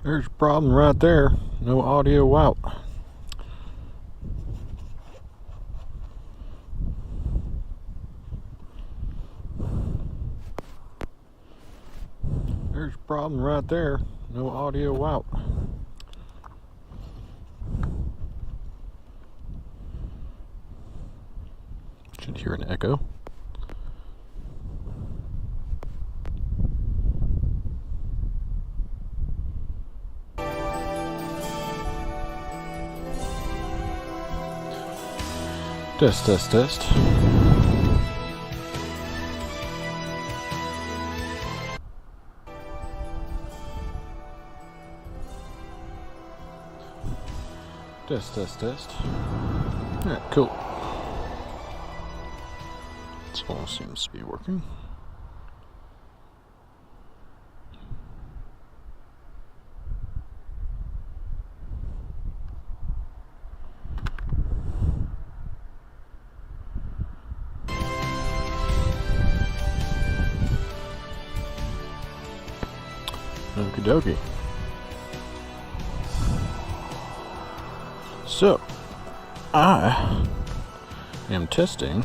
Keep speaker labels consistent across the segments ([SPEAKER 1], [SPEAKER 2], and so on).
[SPEAKER 1] There's a problem right there. No audio out. There's a problem right there. No audio out. Should hear an echo. Test, test, test. Test, test, test. Alright, cool. This all seems to be working. Okie dokie. So, I am testing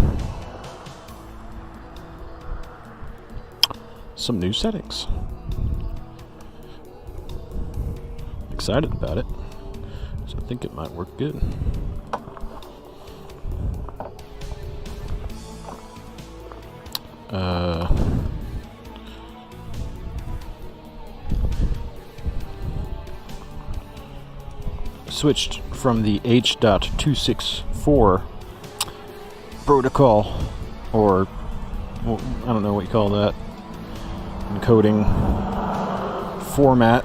[SPEAKER 1] some new settings. Excited about it, so I think it might work good. Switched from the H.264 protocol, or well, I don't know what you call that, encoding format,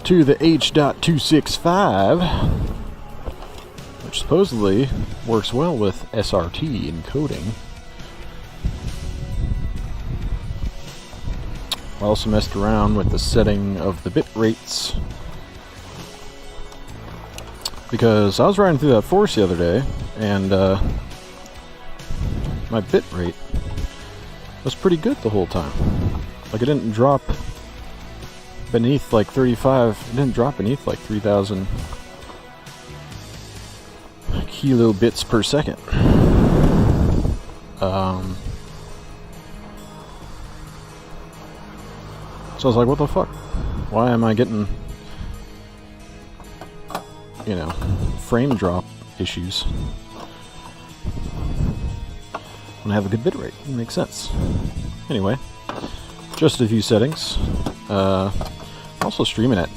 [SPEAKER 1] to the H.265, which supposedly works well with SRT encoding. I also messed around with the setting of the bit rates, because I was riding through that forest the other day, and my bit rate was pretty good the whole time. Like, it didn't drop beneath like 35, it didn't drop beneath like 3,000 kilobits per second. So I was like, what the fuck? Why am I getting, you know, frame drop issues when I have a good bit rate? It makes sense. Anyway, just a few settings. Also streaming at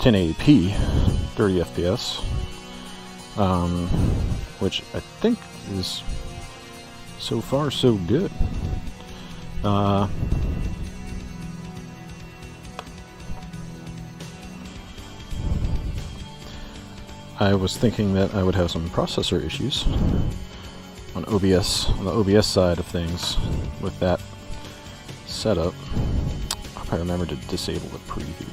[SPEAKER 1] 1080p, 30 FPS, which I think is so far so good. I was thinking that I would have some processor issues on OBS, on the OBS side of things with that setup. I probably remember to disable the preview.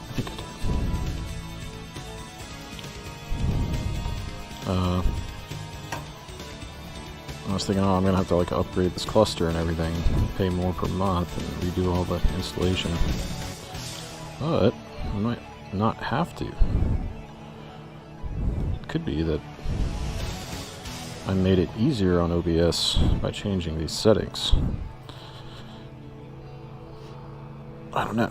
[SPEAKER 1] I think I did. I was thinking, oh, I'm gonna have to like upgrade this cluster and everything, pay more per month, and redo all the installation. But I might not have to. Could be that I made it easier on OBS by changing these settings. I don't know.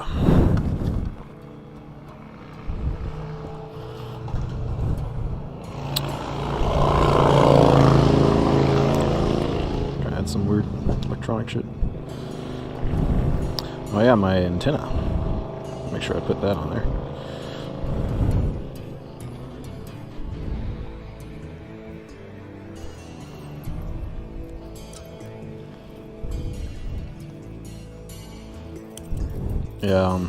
[SPEAKER 1] Trying to add some weird electronic shit. Oh yeah, my antenna. Make sure I put that on there. Yeah,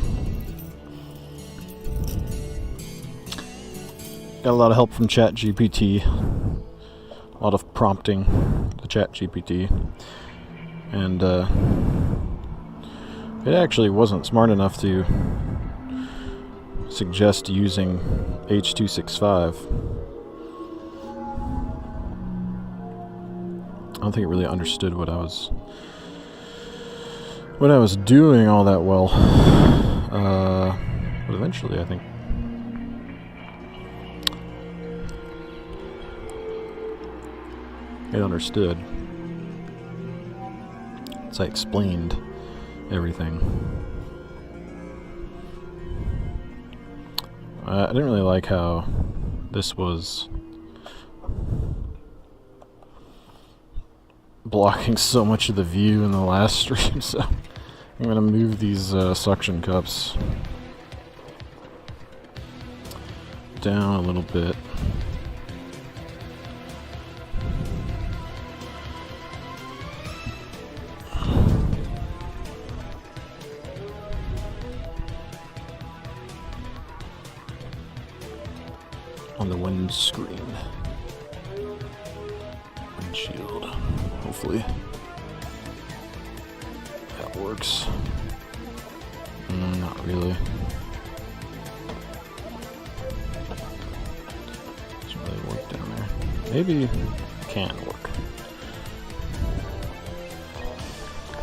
[SPEAKER 1] got a lot of help from ChatGPT, a lot of prompting to ChatGPT, and it actually wasn't smart enough to suggest using H.265. I don't think it really understood what I when I was doing all that well. But eventually, I think it understood. So I explained everything. I didn't really like how this was blocking so much of the view in the last stream, so I'm gonna move these suction cups down a little bit. On the windscreen. Windshield. Hopefully that works. Not really. Doesn't really work down there. Maybe it can work.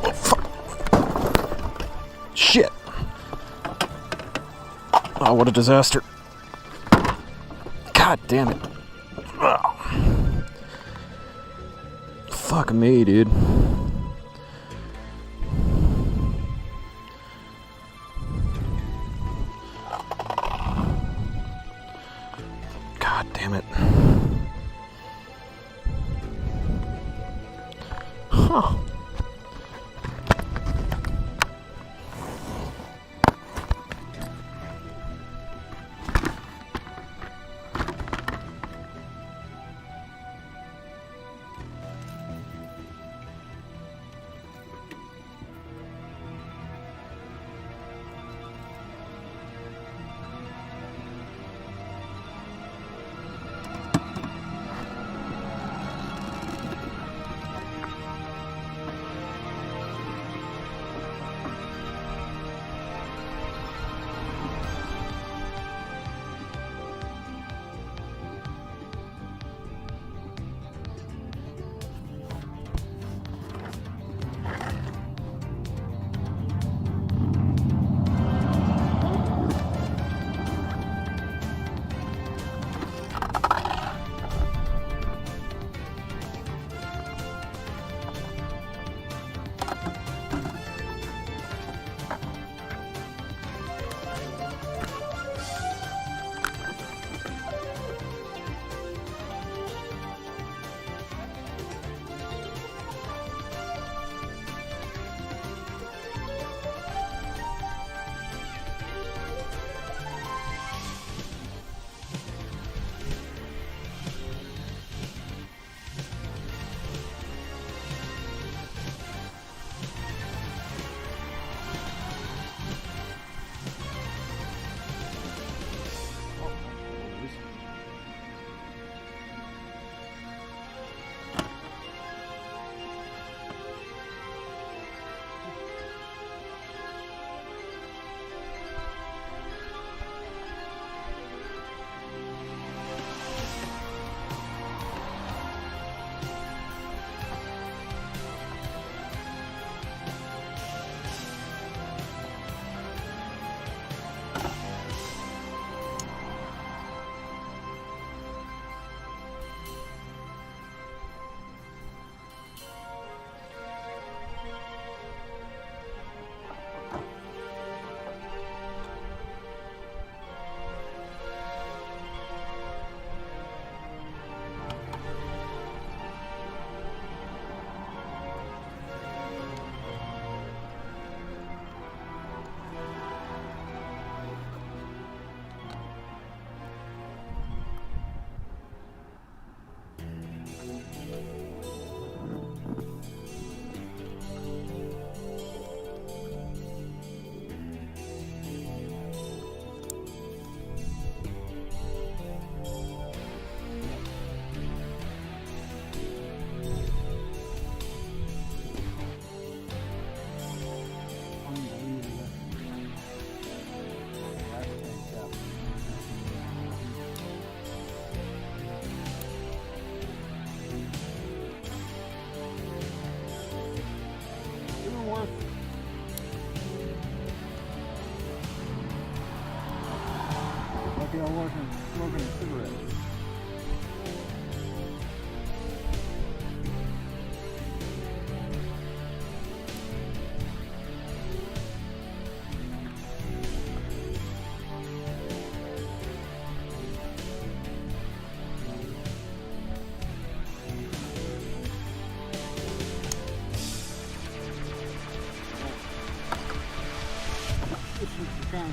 [SPEAKER 1] Oh, fuck. Shit! Oh, what a disaster. God damn it. Oh. Fuck me, dude. God damn it. Huh.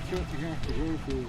[SPEAKER 2] short you have to go through.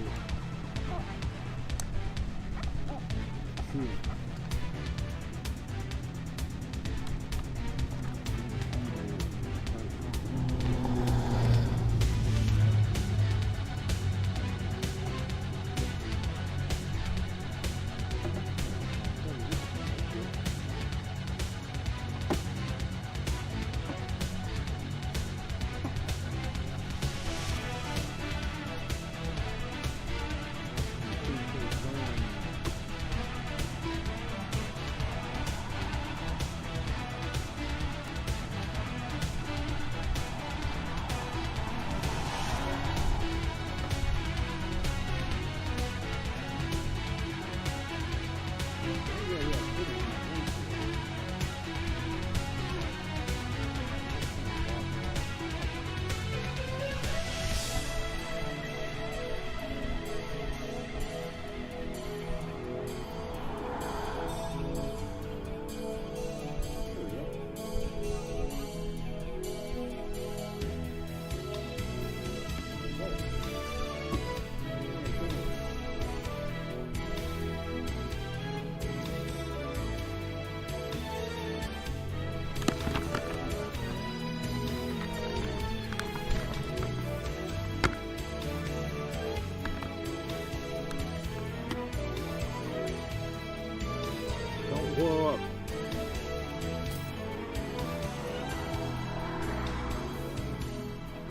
[SPEAKER 2] Blow up.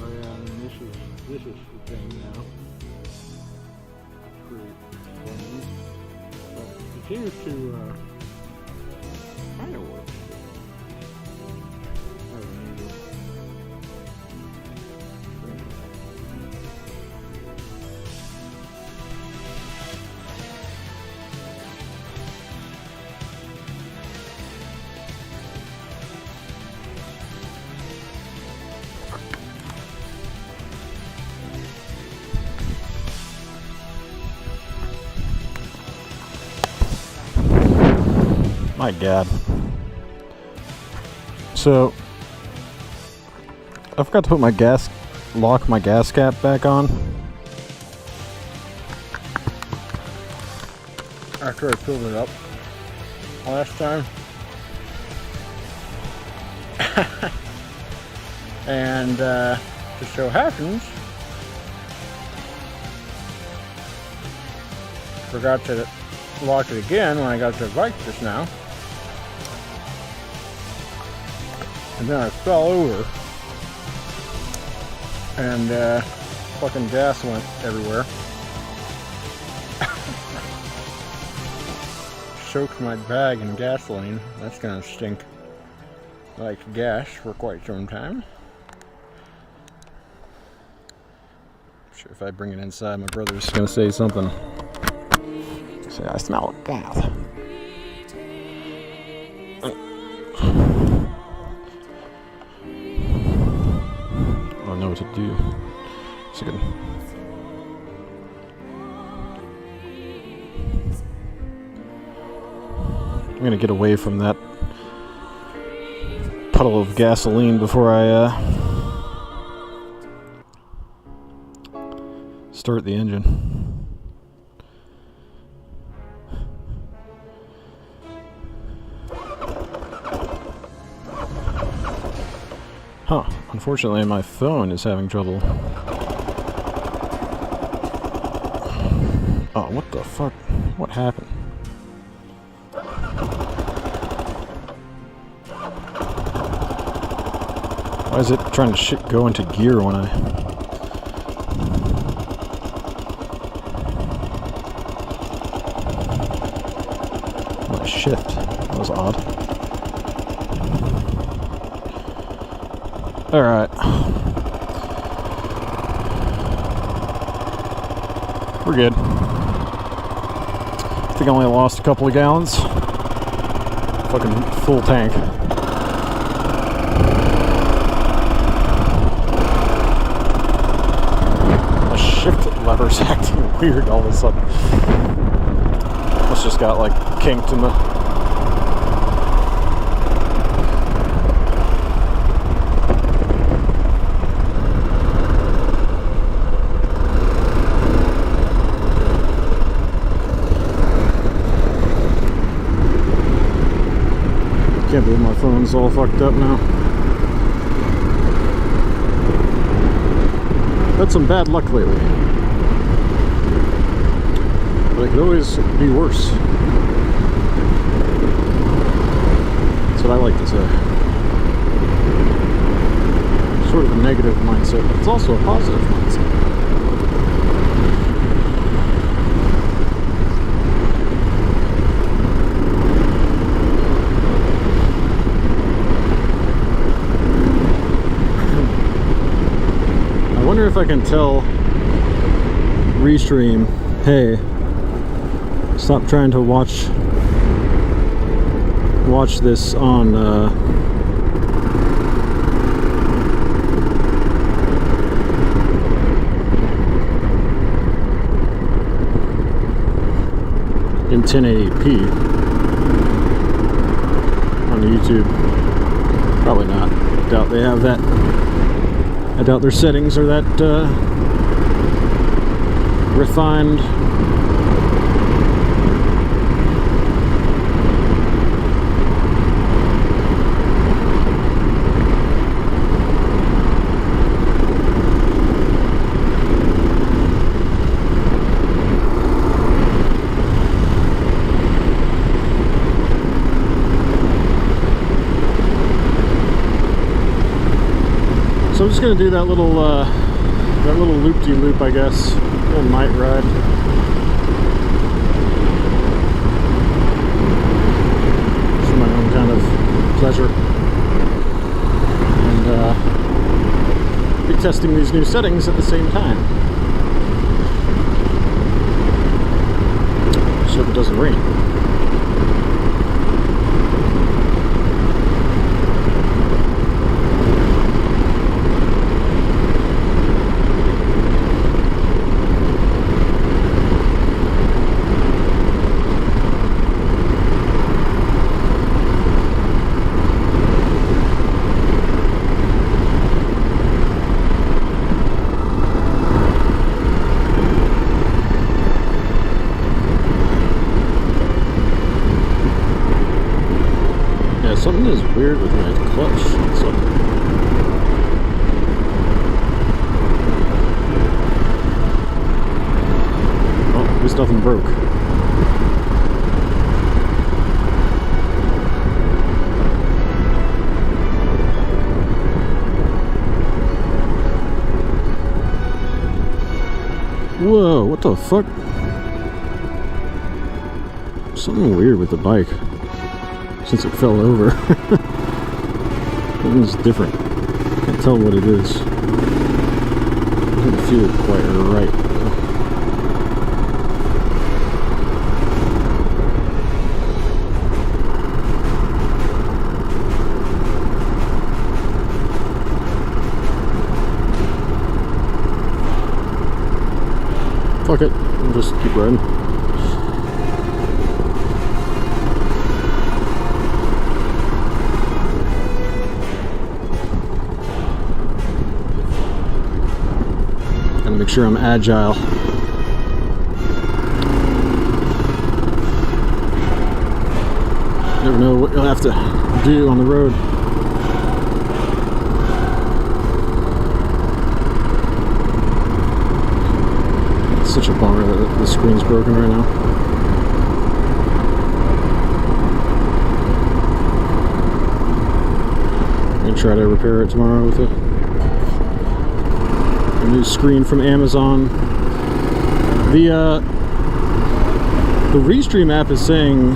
[SPEAKER 2] Oh yeah, and this is the thing now. Create one. But it seems to kind of work.
[SPEAKER 1] My God. So, I forgot to put my lock my gas cap back on.
[SPEAKER 2] After I filled it up last time. And just so happens, forgot to lock it again when I got to the bike just now. And then I fell over and fucking gas went everywhere. Soaked my bag in gasoline. That's gonna stink like gas for quite some time.
[SPEAKER 1] Sure, if I bring it inside, my brother's gonna say something. Say, I smell gas. I don't know what to do. It's good. I'm gonna get away from that puddle of gasoline before I start the engine. Huh, unfortunately my phone is having trouble. Oh, what the fuck? What happened? Why is it trying to go into gear when I... Oh, shift. That was odd. Alright. We're good. I think I only lost a couple of gallons. Fucking full tank. The shift lever's acting weird all of a sudden. Must just got like kinked in the... phone's all fucked up now. Had some bad luck lately. But it could always be worse. That's what I like to say. Sort of a negative mindset, but it's also a positive mindset. I wonder if I can tell Restream, hey, stop trying to watch this on in 1080p on YouTube. Probably not. Doubt they have that. I doubt their settings are that refined. So I'm just gonna do that little loop-de-loop, I guess. Little night ride. For my own kind of pleasure. And be testing these new settings at the same time. So if it doesn't rain. Something is weird with my clutch. So oh, at least nothing broke. Whoa, what the fuck? Something weird with the bike. Since it fell over. It was different. Can't tell what it is. Doesn't feel quite right. Fuck it. I'll just keep riding. Make sure I'm agile. Never know what you'll have to do on the road. It's such a bummer that the screen's broken right now. I'm gonna try to repair it tomorrow with it. A new screen from Amazon. The Restream app is saying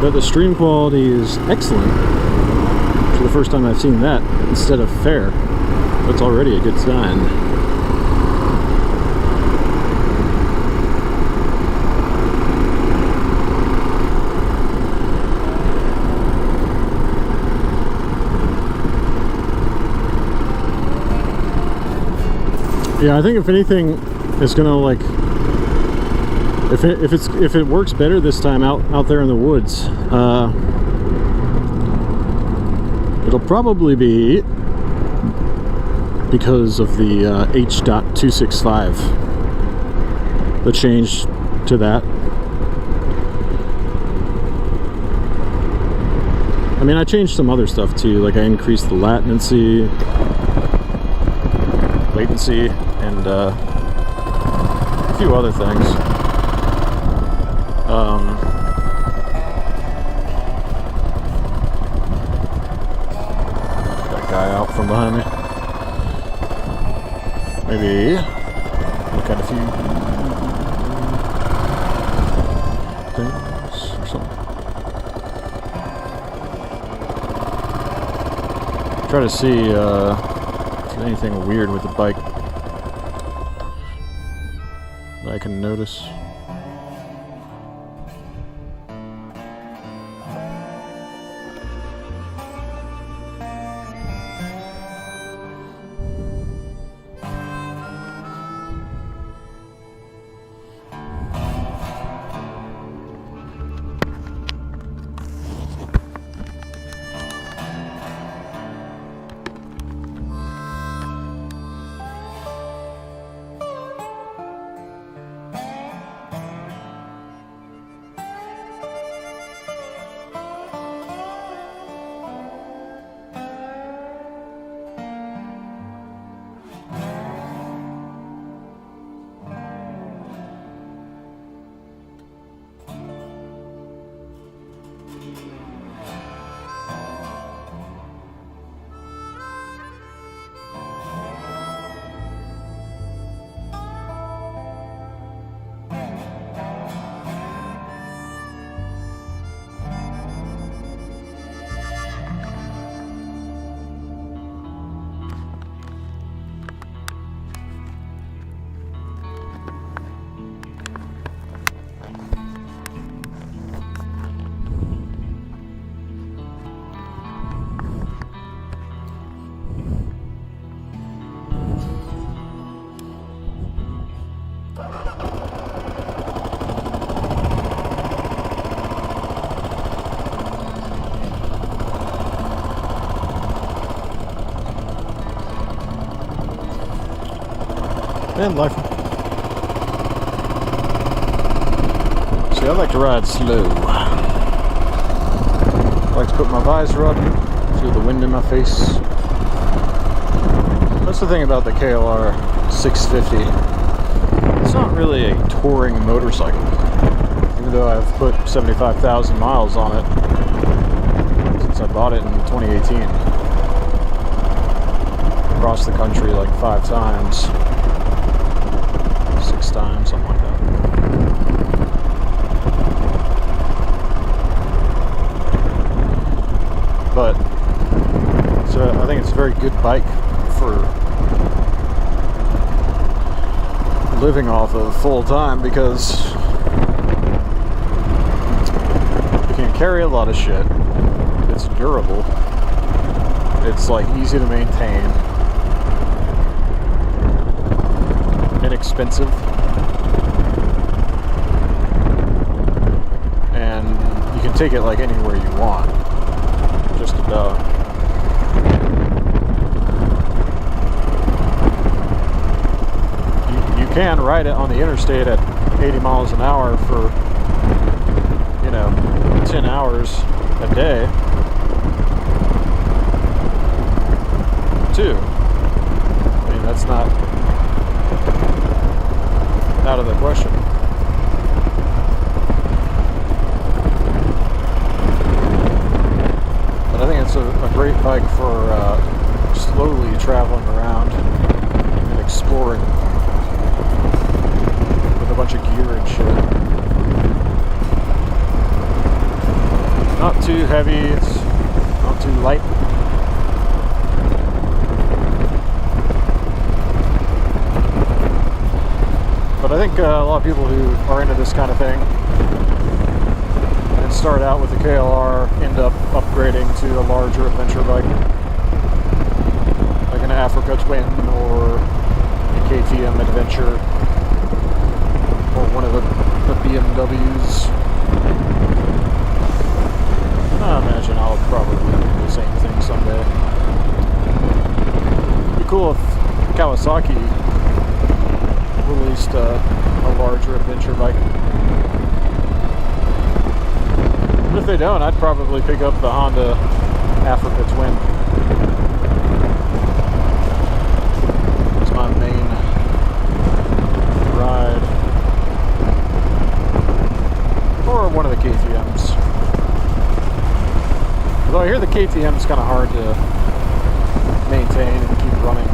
[SPEAKER 1] that the stream quality is excellent. For the first time I've seen that instead of fair. That's already a good sign. Yeah, I think if anything, it's gonna like if it works better this time out there in the woods, it'll probably be because of the H.265, the change to that. I mean, I changed some other stuff too, like I increased the latency, and a few other things. That guy out from behind me. Maybe look at a few things or something. Try to see if there's anything weird with the bike that I can notice. And life. See, I like to ride slow. I like to put my visor up, feel the wind in my face. That's the thing about the KLR 650. It's not really a touring motorcycle, even though I've put 75,000 miles on it since I bought it in 2018. Across the country like 5 times. 6 times, something like that. But so I think it's a very good bike for living off of full time because you can carry a lot of shit. It's durable. It's like easy to maintain. Inexpensive, and you can take it like anywhere you want, just about. You can ride it on the interstate at 80 miles an hour for 10 hours a day too. I mean, that's not out of the question. But I think it's a great bike for slowly traveling around and exploring with a bunch of gear and shit. Not too heavy, it's not too light. But I think a lot of people who are into this kind of thing and start out with the KLR end up upgrading to a larger adventure bike, like an Africa Twin or a KTM Adventure or one of the BMWs. I imagine I'll probably do the same thing someday. It'd be cool if Kawasaki released a larger adventure bike. But if they don't, I'd probably pick up the Honda Africa Twin. It's my main ride. Or one of the KTMs. Although I hear the KTM is kind of hard to maintain and keep running.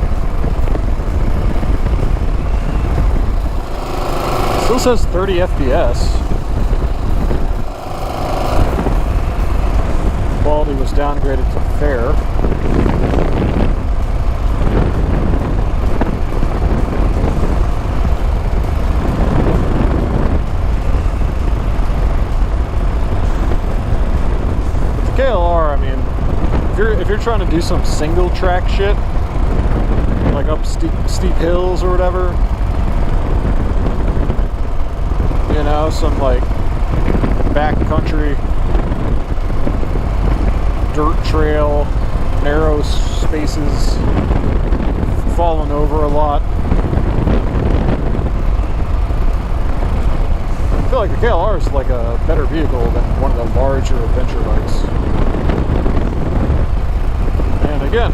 [SPEAKER 1] It still says 30 FPS. Quality was downgraded to fair. With the KLR, I mean, if you're trying to do some single track shit, like up steep hills or whatever, you know, some like backcountry dirt trail, narrow spaces, falling over a lot. I feel like the KLR is like a better vehicle than one of the larger adventure bikes. And again,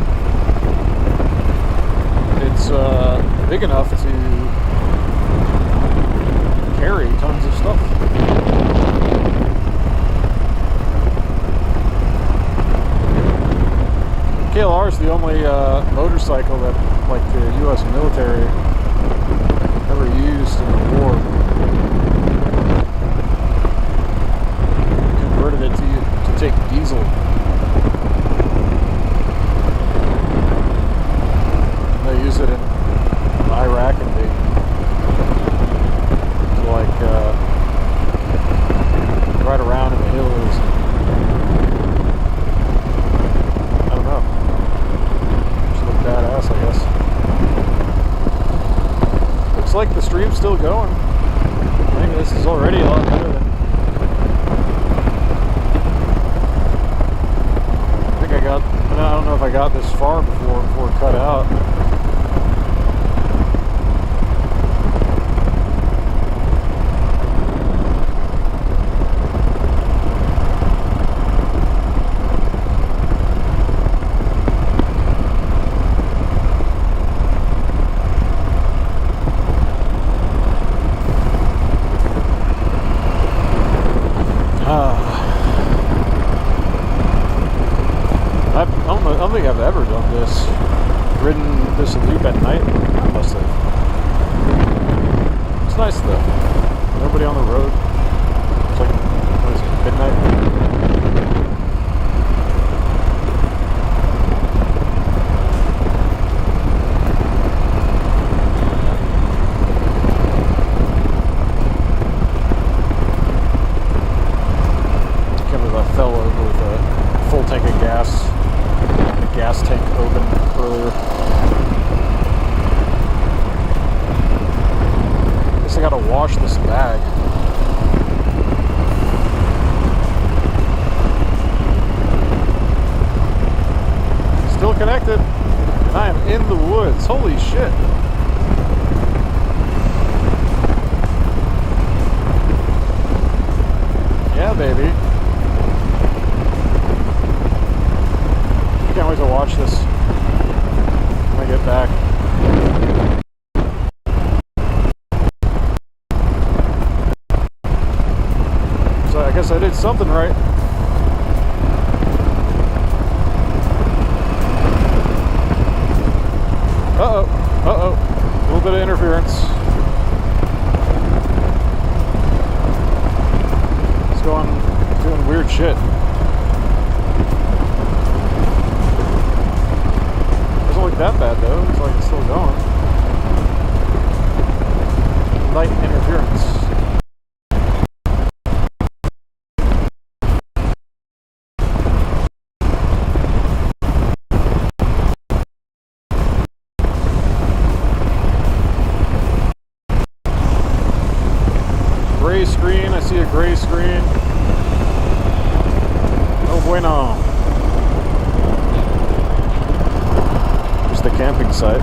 [SPEAKER 1] it's big enough to carry tons of stuff. KLR is the only motorcycle that, like, the U.S. military ever used in the war. Converted it to take diesel. And they use it in Iraq and they like ride around in the hills. Badass, I guess. Looks like the stream's still going. I think this is already a lot better than... I don't know if I got this far before it cut out. I don't think I've ever done this. Ridden this loop at night. I must have. It's nice though. Nobody on the road. It's like, what is it, midnight? Gas tank open earlier. Guess I gotta wash this bag. Still connected, and I am in the woods. Holy shit. Yeah, baby. Can't wait to watch this when I get back. So I guess I did something right. Uh-oh. A little bit of interference. It's doing weird shit. That bad though, it's like it's still going. Light interference. Gray screen, I see a gray screen. Oh bueno. The camping site.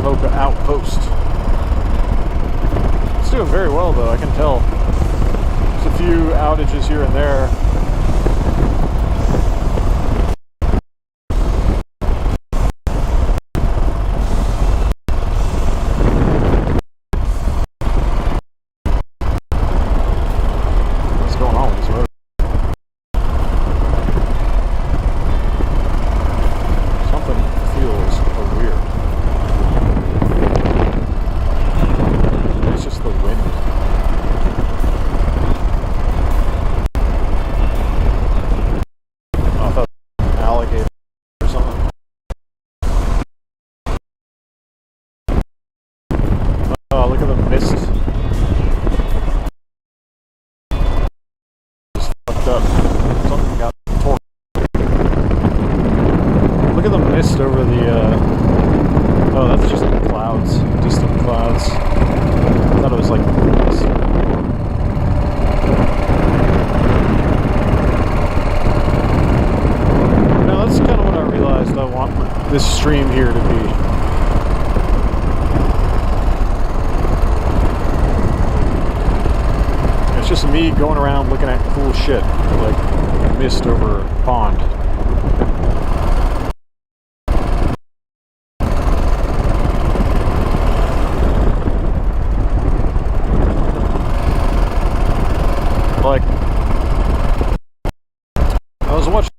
[SPEAKER 1] Boca Outpost. It's doing very well though, I can tell. There's a few outages here and there. What's going on with this road? Something feels weird. It's just the wind. Alligator or something. Oh, look at the mist. Just fucked up. Something got torn. Look at the mist over the, oh, that's just clouds. Distant clouds. I thought it was like mist. That's kind of what I realized I want this stream here to be. It's just me going around looking at cool shit, like mist over a pond. Like, I was watching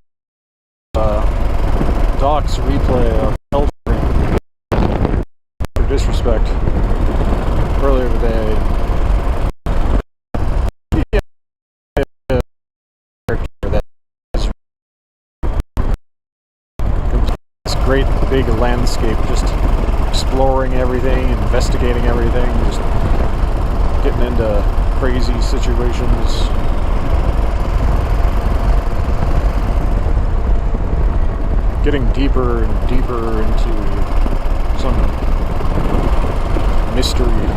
[SPEAKER 1] Doc's replay of Elden Ring for Disrespect earlier today. This great big landscape, just exploring everything, investigating everything, just getting into crazy situations. Getting deeper and deeper into some mystery.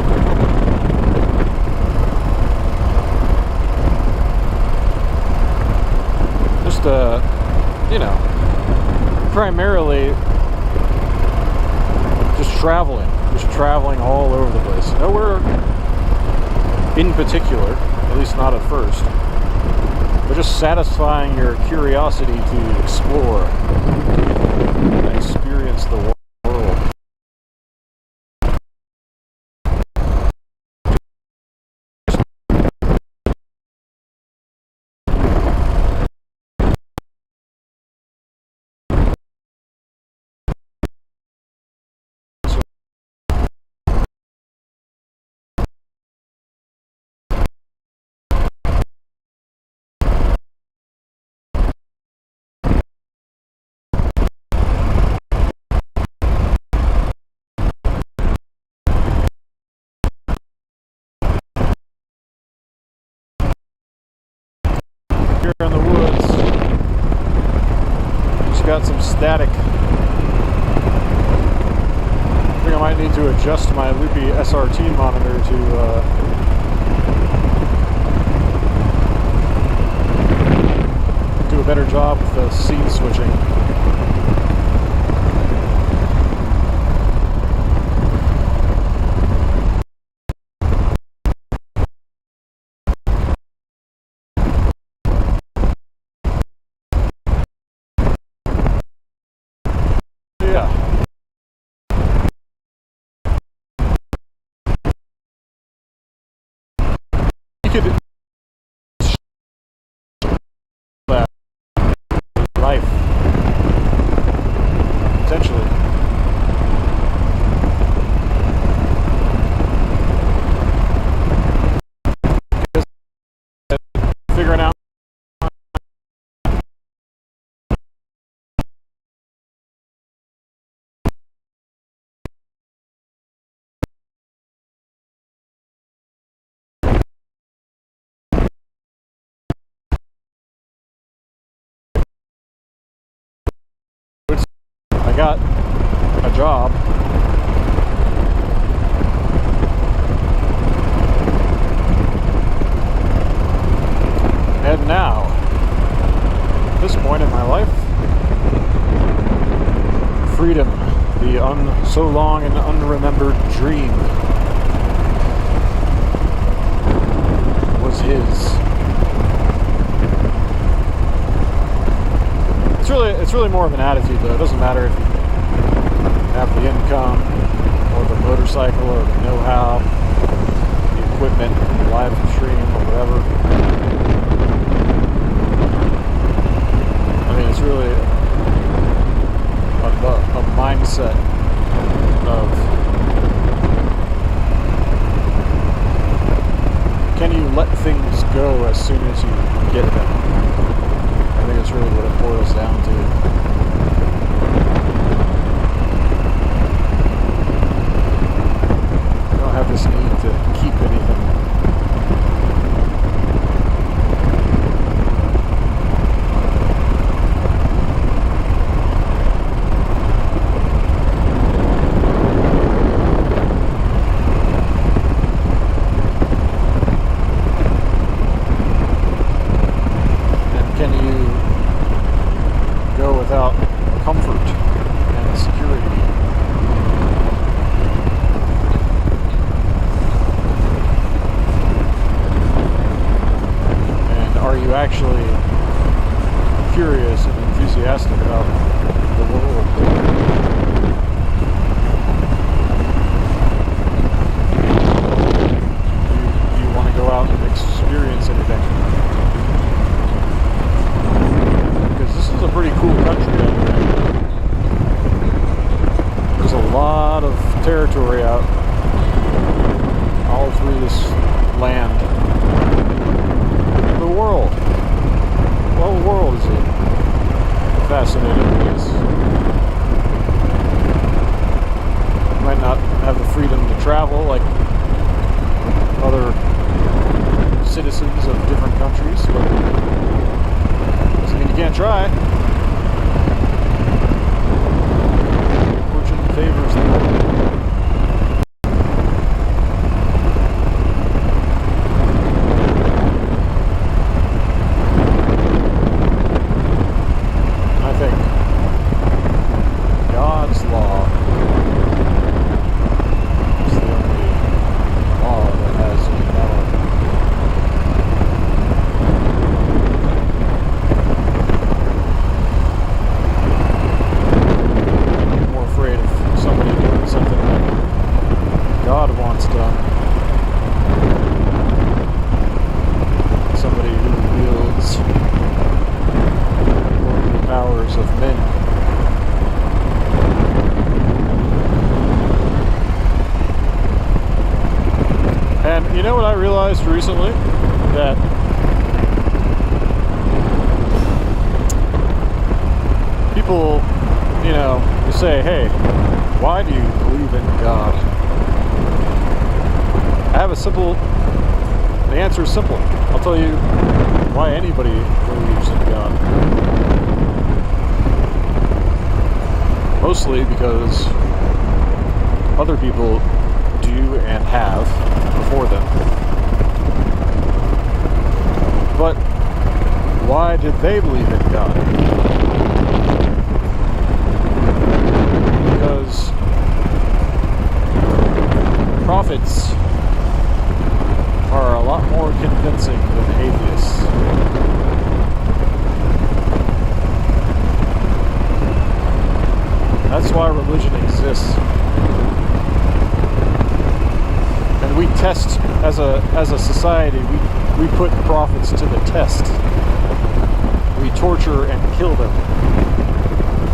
[SPEAKER 1] Just, you know, primarily just traveling all over the place. Nowhere in particular, at least not at first. But just satisfying your curiosity to explore and experience the world. Here in the woods, just got some static. I think I might need to adjust my loopy SRT monitor to do a better job with the scene switching. You could life potentially. Figuring out I got a job. And now, at this point in my life, freedom, the so long and unremembered dream, was his. it's really more of an attitude, though. It doesn't matter if you have the income, or the motorcycle, or the know-how, the equipment, the live stream, or whatever. I mean, it's really a mindset of, can you let things go as soon as you get them? I think that's really what it boils down to. You don't have this need to keep anything. Without comfort and security. And are you actually curious and enthusiastic about the world? Do you want to go out and experience anything? This is a pretty cool country out here. There's a lot of territory out all through this land. The world. The whole world is a fascinating place. You might not have the freedom to travel like other citizens of different countries, but you can't try. Fortune favors the bold. I think God's law is the only law that has any power. God wants done. Somebody who wields the powers of men. And you know what I realized recently? That people, you know, you say, hey, why do you believe in God? I have the answer is simple. I'll tell you why anybody believes in God. Mostly because other people do and have before them. But why did they believe in God? Because prophets are a lot more convincing than atheists. That's why religion exists. And we test, as a society, we put prophets to the test. We torture and kill them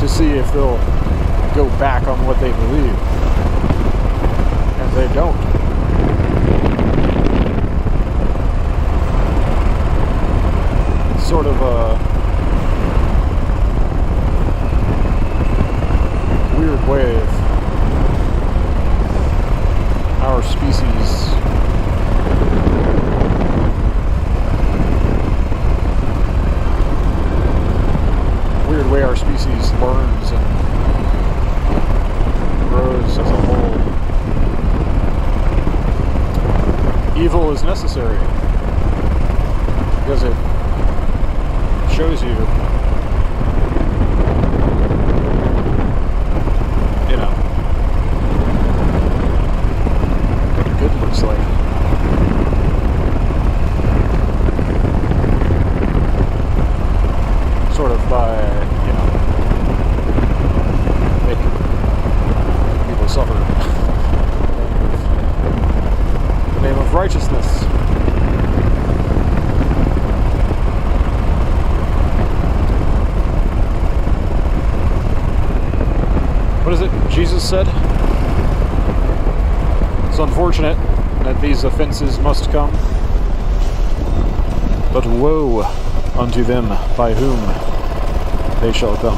[SPEAKER 1] to see if they'll go back on what they believe. And they don't. Sort of a weird way of our species learns and grows as a whole. Evil is necessary because it shows you, what good looks like. Sort of by, said. It's unfortunate that these offenses must come, but woe unto them by whom they shall come.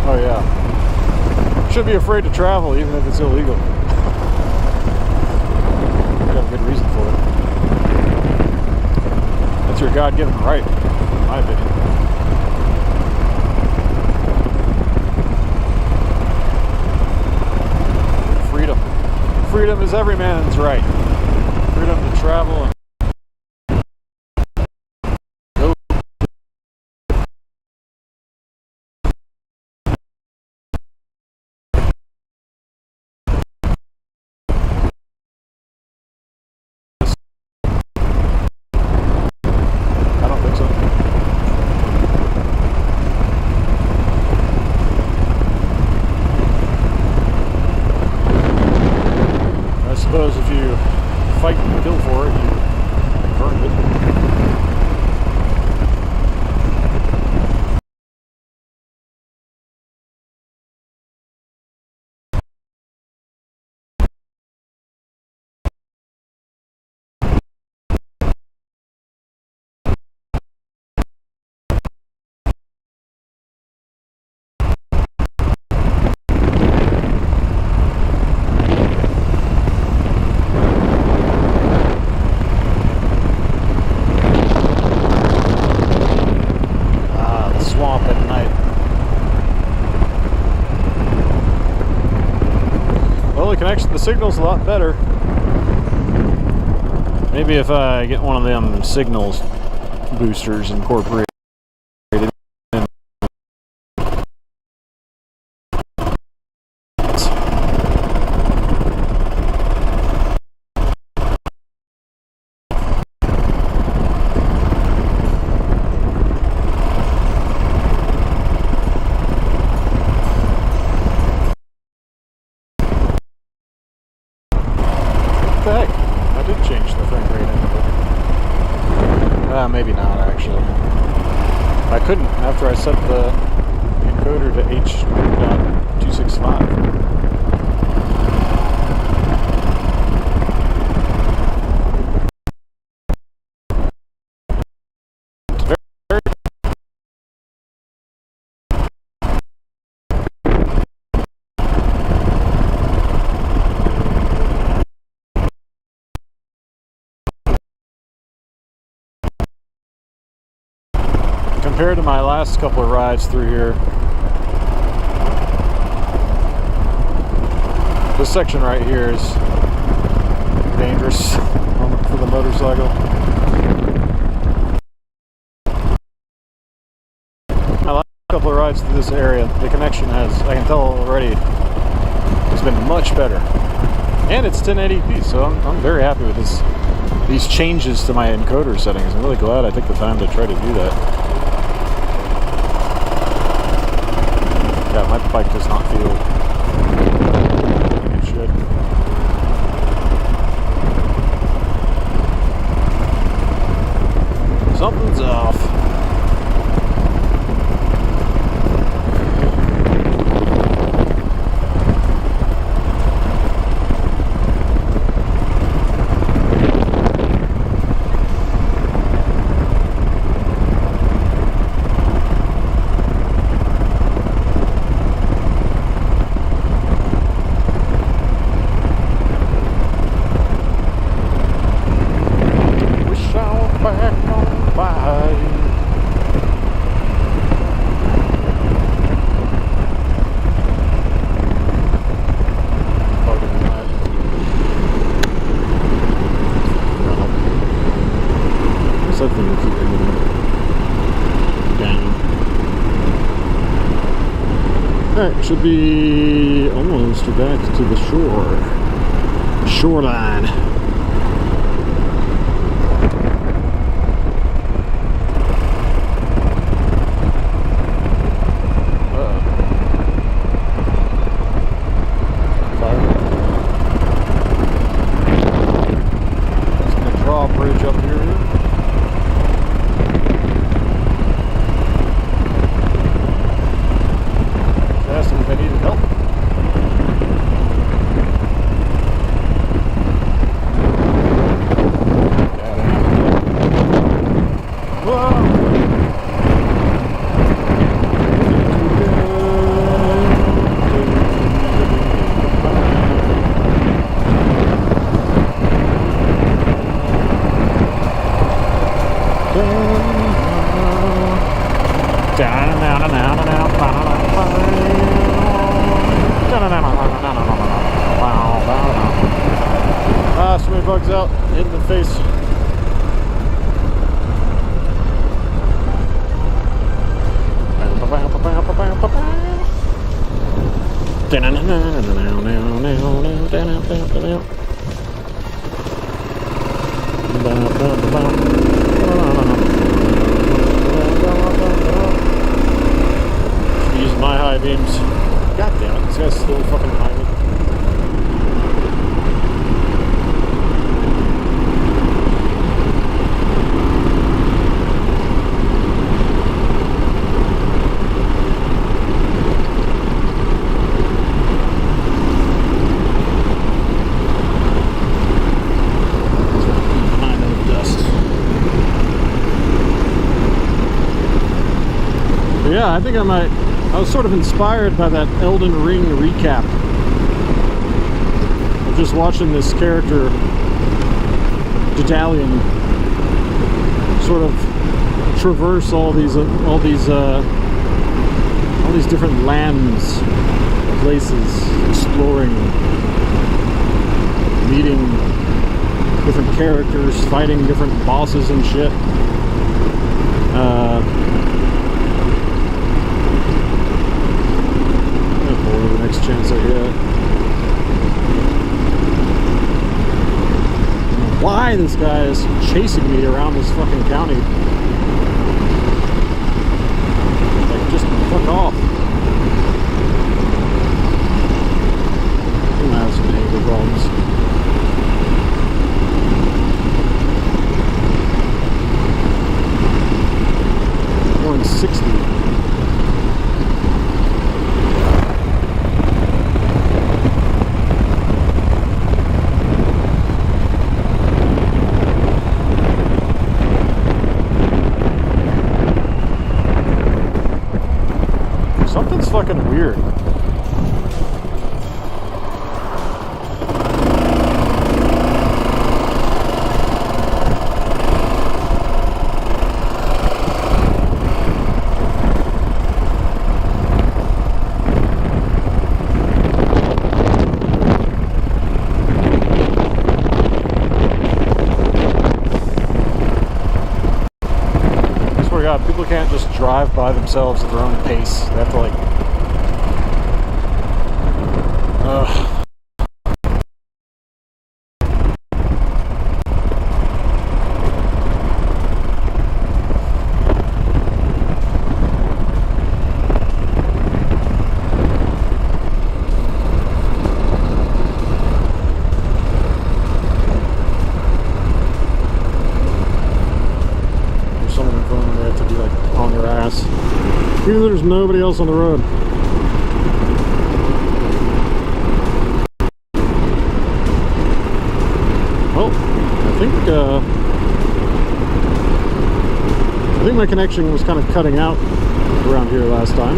[SPEAKER 1] Oh yeah. Should be afraid to travel even if it's illegal. You have a good reason for it. That's your God-given right, in my opinion. Freedom. Freedom is every man's right. Freedom to travel and if you fight and kill for it, you earned it. The signal's a lot better. Maybe if I get one of them signals boosters incorporated. What the heck? I did change the frame rate into it. Maybe not, actually. I couldn't after I set the encoder to H.265. Compared to my last couple of rides through here, this section right here is dangerous for the motorcycle. My last couple of rides through this area, the connection I can tell already, has been much better. And it's 1080p, so I'm very happy with these changes to my encoder settings. I'm really glad I took the time to try to do that. Yeah, my bike does not feel like it should. Something's off. Alright, should be almost back to the shoreline. Ah, so many bugs out, hit in the face. Use my high beams. God damn it, this guy's still fucking behind me. Yeah, I think I was sort of inspired by that Elden Ring recap. I'm just watching this character, Dedalian, sort of traverse all these different lands, places, exploring, meeting different characters, fighting different bosses and shit. Next chance I get. Why this guy is chasing me around this fucking county? Like, just fuck off. I'm gonna have some anger problems. More than 60. Something's fucking weird. I swear to God, people can't just drive by themselves at their own pace. They have to like even though there's nobody else on the road. Oh, I think my connection was kind of cutting out around here last time.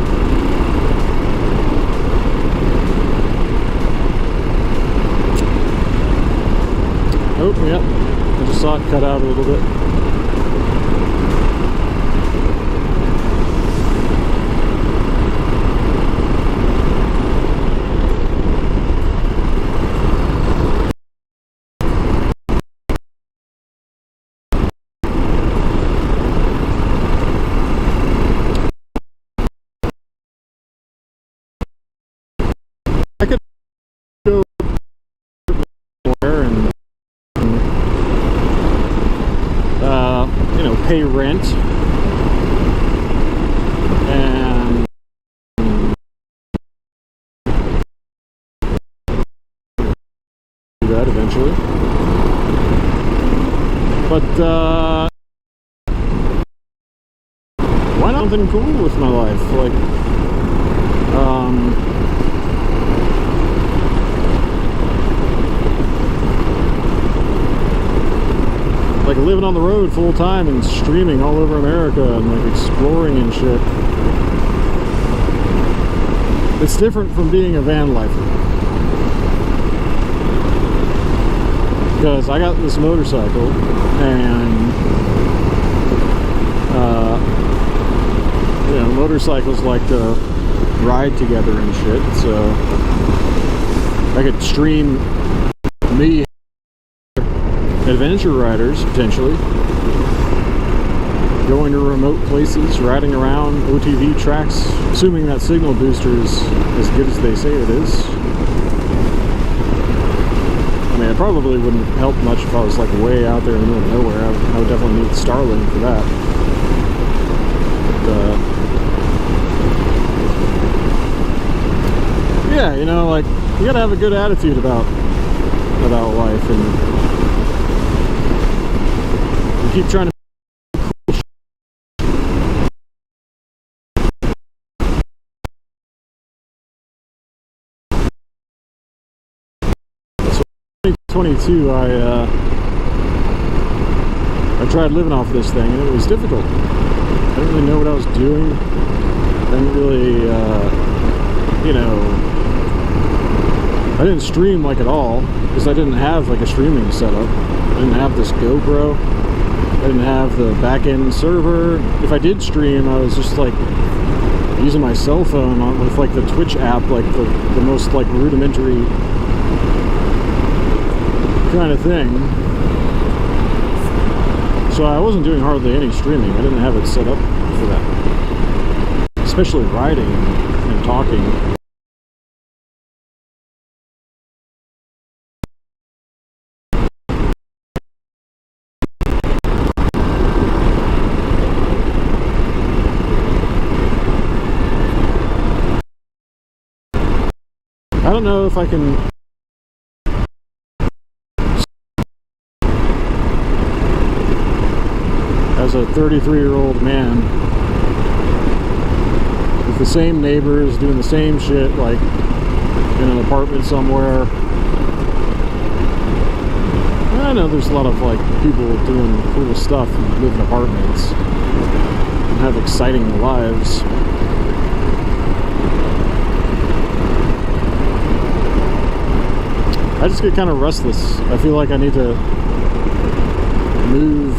[SPEAKER 1] Oh, yep. I just saw it cut out a little bit. I could go somewhere and you know, pay rent and do that eventually. But why not something cool with my life? Like living on the road full time and streaming all over America and like exploring and shit. It's different from being a van lifer. Because I got this motorcycle and you know, motorcycles like to ride together and shit, so I could stream me adventure riders, potentially, going to remote places, riding around OTV tracks, assuming that signal booster is as good as they say it is. I mean, it probably wouldn't help much if I was like way out there in the middle of nowhere. I would definitely need Starlink for that. But, yeah, you know, like, you gotta have a good attitude about life, and you keep trying to In 2022, I tried living off this thing, and it was difficult. I didn't really know what I was doing. I didn't really, you know, I didn't stream like at all, because I didn't have like a streaming setup. I didn't have this GoPro. I didn't have the back-end server. If I did stream, I was just like using my cell phone with like the Twitch app, like the most like rudimentary kind of thing. So I wasn't doing hardly any streaming. I didn't have it set up for that, especially writing and talking. I don't know if I can as a 33-year-old man with the same neighbors doing the same shit, like in an apartment somewhere. I know there's a lot of like people doing cool stuff who live in apartments and have exciting lives. I just get kind of restless. I feel like I need to move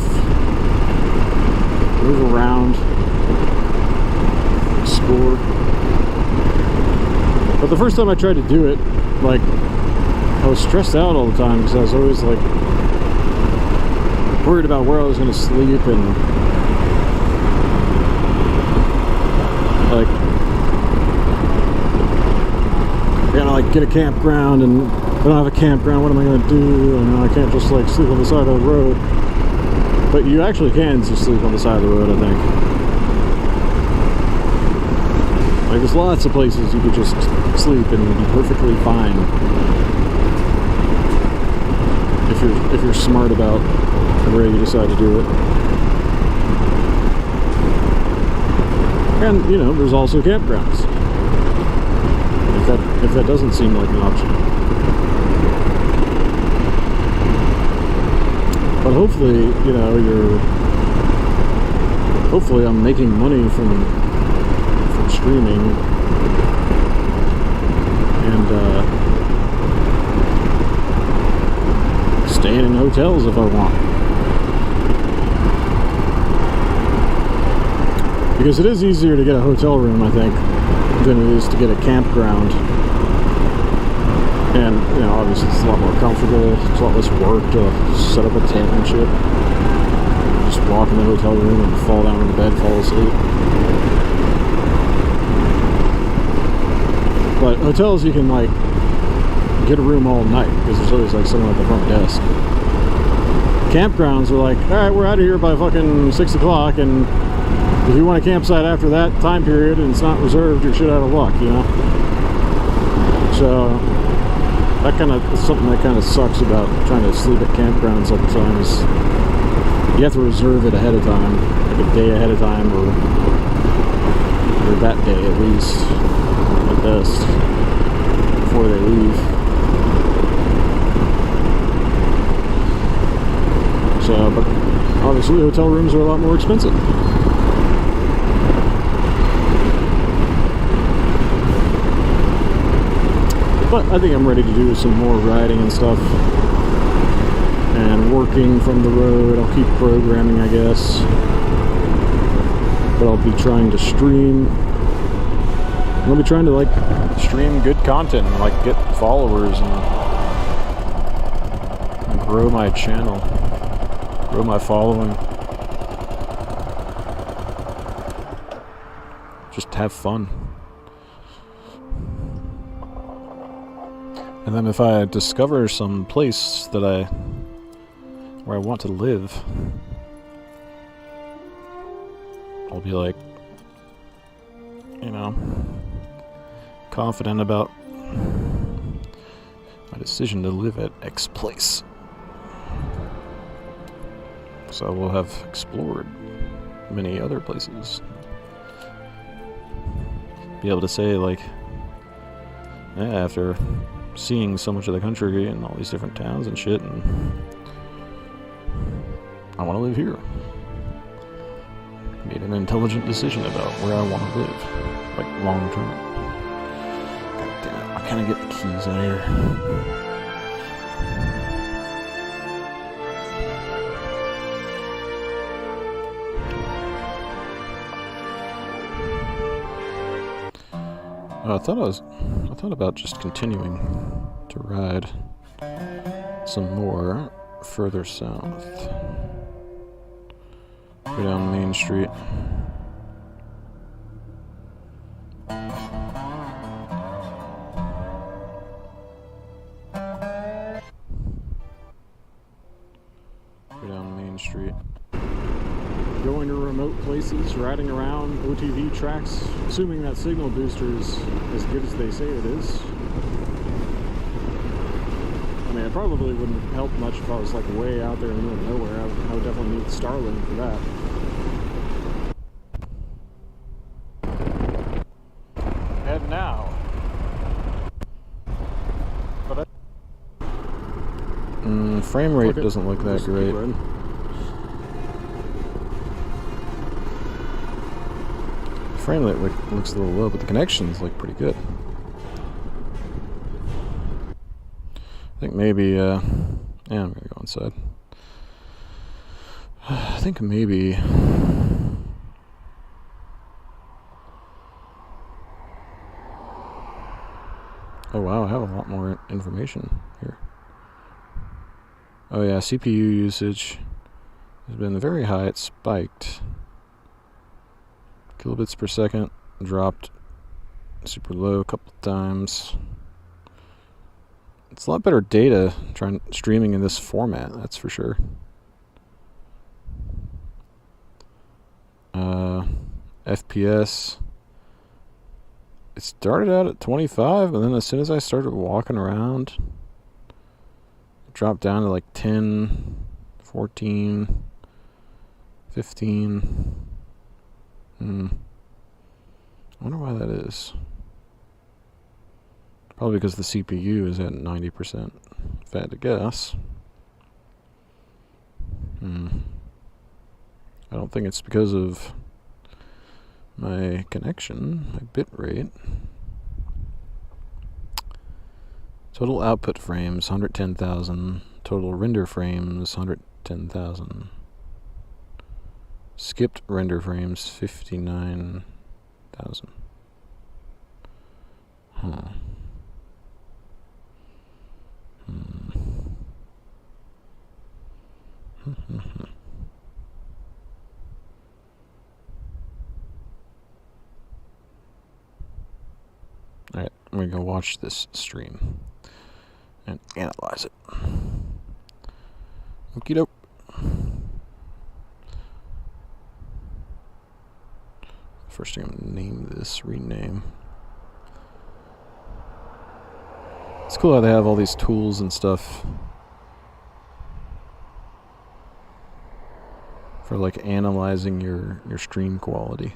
[SPEAKER 1] around, explore. But the first time I tried to do it, like, I was stressed out all the time because I was always like worried about where I was going to sleep, and like I gotta like get a campground, and if I don't have a campground, what am I going to do? And I can't just like sleep on the side of the road. But you actually can just sleep on the side of the road, I think. Like, there's lots of places you could just sleep and be perfectly fine if you're smart about where you decide to do it. And you know, there's also campgrounds. If that doesn't seem like an option. But hopefully, you know, hopefully I'm making money from streaming, and staying in hotels if I want. Because it is easier to get a hotel room, I think, than it is to get a campground. And, you know, obviously it's a lot more comfortable. It's a lot less work to set up a tent and shit. Just walk in the hotel room and fall down on the bed, fall asleep. But hotels, you can, like, get a room all night because there's always, like, someone at the front desk. Campgrounds are like, alright, we're out of here by fucking 6 o'clock, and if you want a campsite after that time period and it's not reserved, you're shit out of luck, you know? So that kind of something that kind of sucks about trying to sleep at campgrounds all the time is you have to reserve it ahead of time, like a day ahead of time, or that day at least, at best, before they leave. So, but obviously hotel rooms are a lot more expensive. But I think I'm ready to do some more riding and stuff, and working from the road. I'll keep programming, I guess. but I'll be trying to stream. I'll be trying to like stream good content and like get followers and grow my channel, grow my following. Just have fun. And then if I discover some place that where I want to live, I'll be like, you know, confident about my decision to live at X place. So I will have explored many other places. Be able to say, like, yeah, after seeing so much of the country and all these different towns and shit, and I want to live here. Made an intelligent decision about where I want to live, like long term. God damn it, I can't get the keys out here. I thought about just continuing to ride some more further south. Go down Main Street. Go down Main Street. Going to remote places, riding around OTV tracks, assuming that signal booster is as good as they say it is. I mean, it probably wouldn't help much if I was like way out there in the middle of nowhere. I would definitely need Starlink for that. And now, but frame rate doesn't look that great. Frame rate looks a little low, but the connections look pretty good. I think maybe, yeah, I'm gonna go inside. I think maybe, oh wow, I have a lot more information here. Oh yeah, CPU usage has been very high, it spiked. Kilobits per second, dropped super low a couple times. It's a lot better data streaming in this format, that's for sure. FPS, it started out at 25, and then as soon as I started walking around, it dropped down to like 10, 14, 15. I wonder why that is. Probably because the CPU is at 90%, if I had to guess. I don't think it's because of my connection, my bit rate. Total output frames, 110,000. Total render frames, 110,000. Skipped render frames, 59,000. Alright, I'm gonna go watch this stream and analyze it. Okie doke. First I'm gonna name this, rename. It's cool how they have all these tools and stuff for like analyzing your stream quality.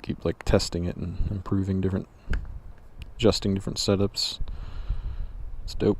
[SPEAKER 1] Keep like testing it and improving adjusting different setups. It's dope.